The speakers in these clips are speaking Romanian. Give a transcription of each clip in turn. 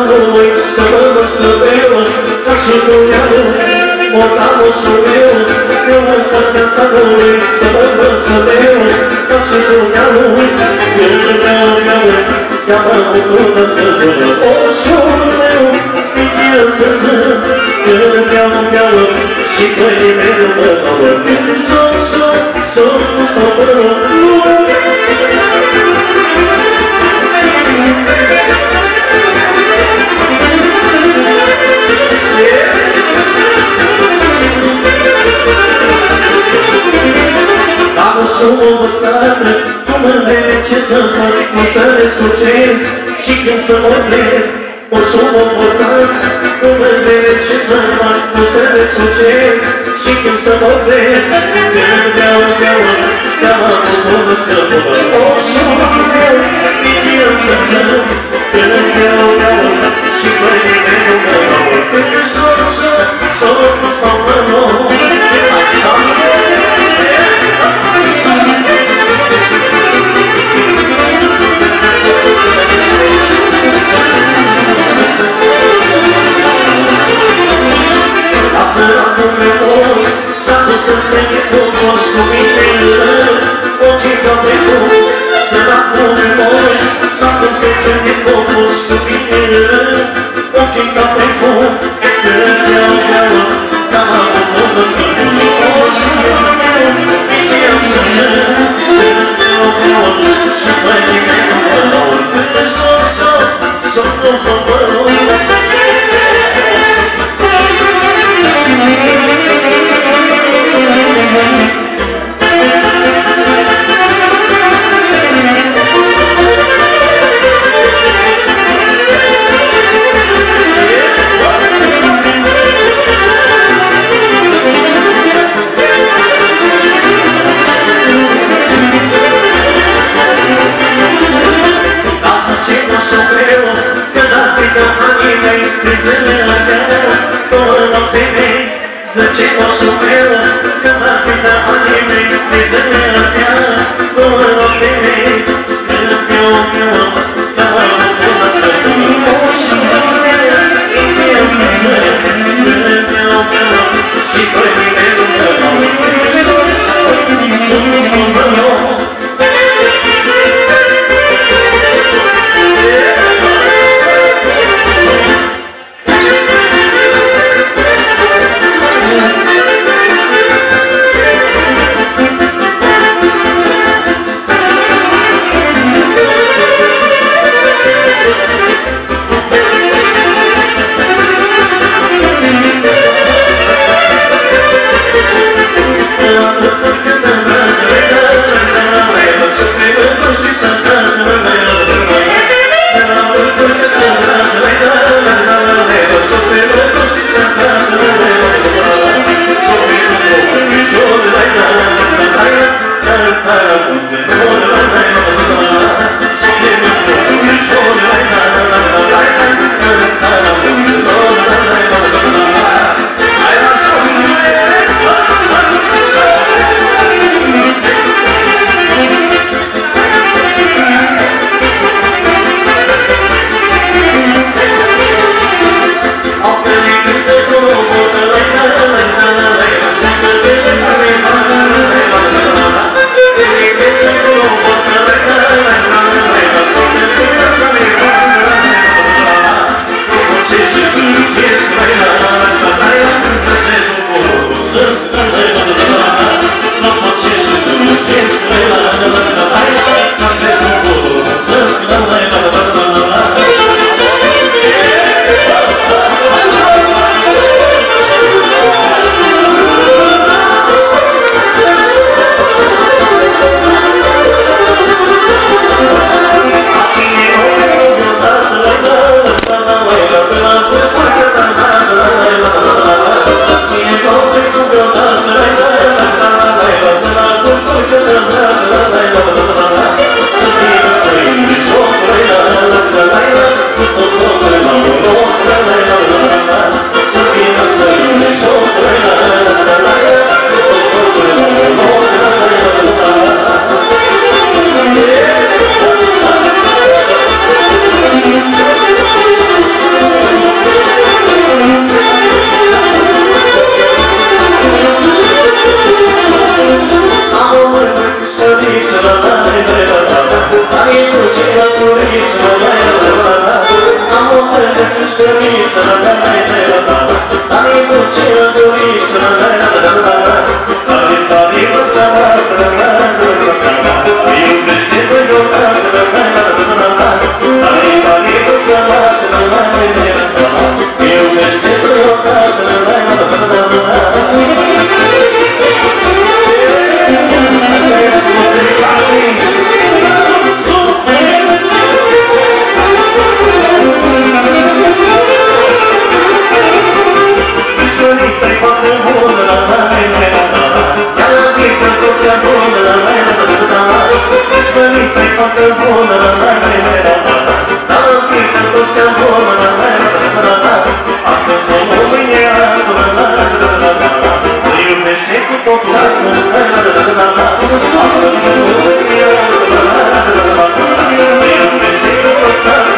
lui, să mă vărsăveu, ca și dumnealui, mortalul meu, eu însă viața lui, să mă vărsăveu, ca și dumnealui, meu, cheamă mântul născătorul, oșul meu, michil să-ți, meu, și căii mele mă dau, Sol, nu stau pe loc. Am o sumă învățată, cum îmi vede ce să fac, cum să le succes și când să vorbesc. O sumă învățată, cum îmi vede ce să fac, cum să le succes și când să vorbesc. Cheamă mântul născătorul, oșul meu, michil să-ți, și căii mele mă dau, Sol, nu stau pe loc. Săracul meu moș, s-a dus să-ți vede cum moș cu minele rău, ochii ca pe fum. Săracul meu moș, s-a dus să-ți vede cum moș cu minele rău, ochii ca pe fum. Ca mântul născătorul, oșul meu, michil să-ți, și căii mele mă dau, Sol, nu stau pe loc. ștăriță, Dani duce doriță, Dani văsta iubește pe deodată, Dani văsta iubește pe deodată. Ștăriță-i foarte bună, ia la pică toți abună, Ștăriță-i foarte bună, ia la pică toți abună, astăzi omul mâine se iubește cu tot satul, astăzi omul mâine se iubește cu tot satul.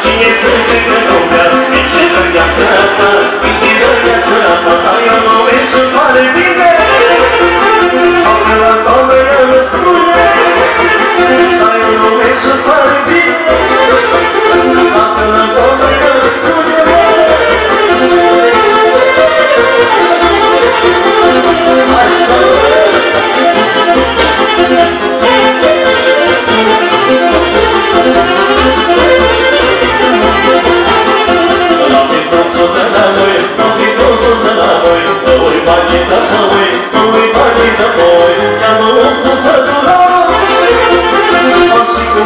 Cine zice că nu bea, nici în viața ta, nici în viața ta, ai o lume și pare bine. Dacă la toamnă ea mă spune, ai o lume și pare bine. Dacă la toamnă ea mă spune, hai să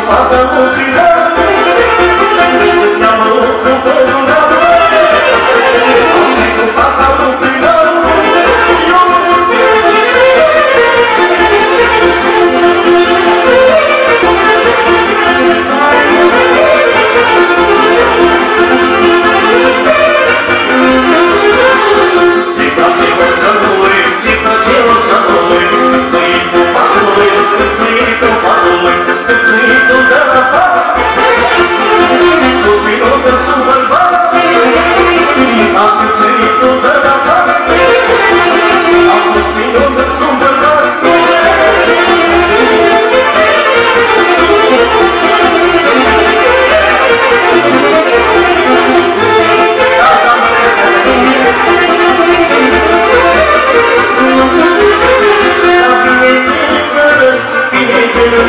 fata copilă, ia-mă cu pădura, și cu fata copilă. Ce place vărsănului, ce place vărsănului, scârțâitul patului, scârțâitul patului, scârțâitul de la pat. Suspinul că sunt bărbat, a scârțâitul de la pat, a suspinul că sunt bărbat.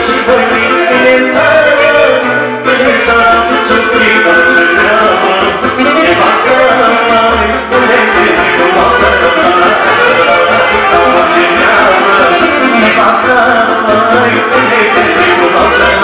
Și voi bine să ce primă ce treabă, e pasă mai pune-te cu noaptea ce treabă, e pasă mai pune-te cu noaptea.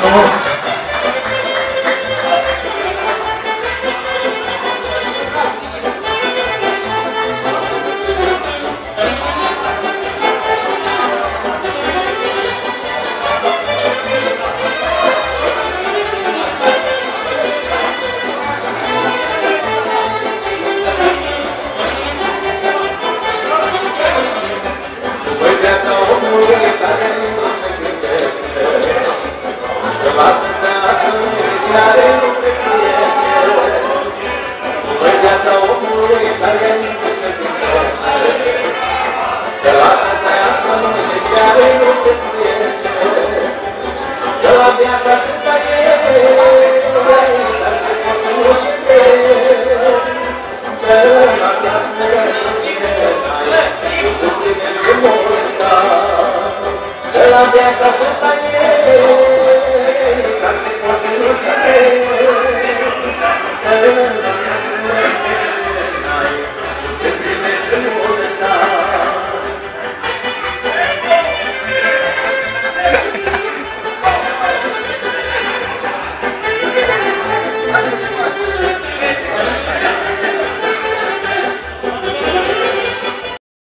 frumos! Lasă-te asta și are nu prețuiește. Păi viața omului care nu se gândește. Să lasă-te asta și are nu prețuiește. De la viața